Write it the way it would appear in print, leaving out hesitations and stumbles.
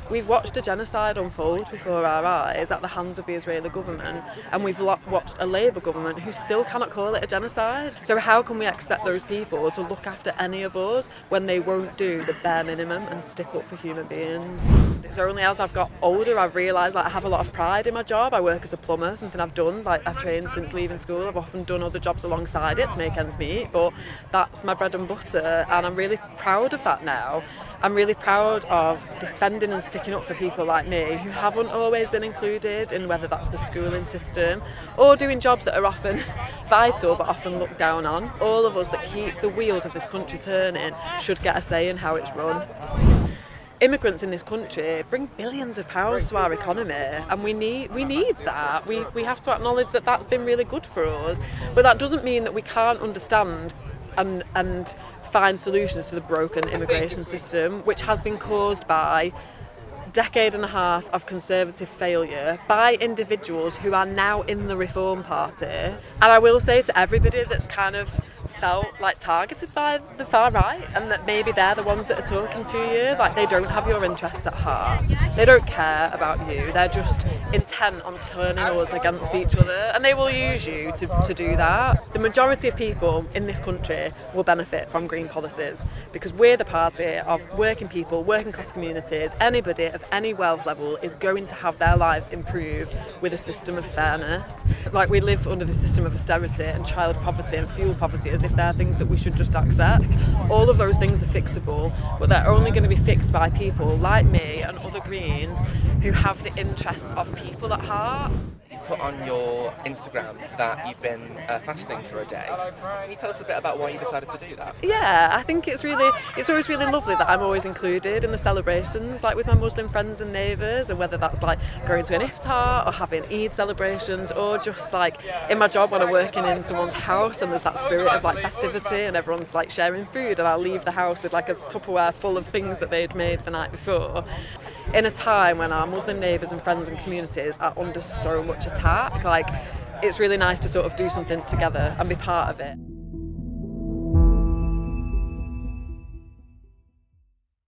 We've watched a genocide unfold before our eyes at the hands of the Israeli government, and we've watched a Labour government who still cannot call it a genocide. So how can we expect those people to look after any of us when they won't do the bare minimum and stick up for human beings? So only as I've got older, I've realised I have a lot of pride in my job. I work as a plumber, something I've done. I've trained since leaving school. I've often done other jobs alongside it to make ends meet, but that's my bread and butter, and I'm really proud of that now. I'm really proud of defending and sticking up for people like me who haven't always been included in whether that's the schooling system or doing jobs that are often vital but often looked down on. All of us that keep the wheels of this country turning should get a say in how it's run. Immigrants in this country bring billions of pounds to our economy, and we need that. We have to acknowledge that that's been really good for us, but that doesn't mean that we can't understand and find solutions to the broken immigration system, which has been caused by a decade and a half of Conservative failure by individuals who are now in the Reform Party. And I will say to everybody that's kind of felt like targeted by the far right, and that maybe they're the ones that are talking to you, like they don't have your interests at heart. They don't care about you. They're just intent on turning us against each other, and they will use you to do that. The majority of people in this country will benefit from Green policies because we're the party of working people, working class communities. Anybody of any wealth level is going to have their lives improved with a system of fairness. Like, we live under the system of austerity and child poverty and fuel poverty as if they're things that we should just accept. All of those things are fixable, but they're only going to be fixed by people like me and other Greens who have the interests of people at heart. You put on your Instagram that you've been fasting for a day. Can you tell us a bit about why you decided to do that? Yeah, I think it's always really lovely that I'm always included in the celebrations, like with my Muslim friends and neighbours, and whether that's like going to an iftar or having Eid celebrations, or just like in my job when I'm working in someone's house and there's that spirit of like festivity and everyone's like sharing food, and I'll leave the house with like a Tupperware full of things that they'd made the night before. In a time when our Muslim neighbours and friends and communities are under so much attack, like it's really nice to sort of do something together and be part of it.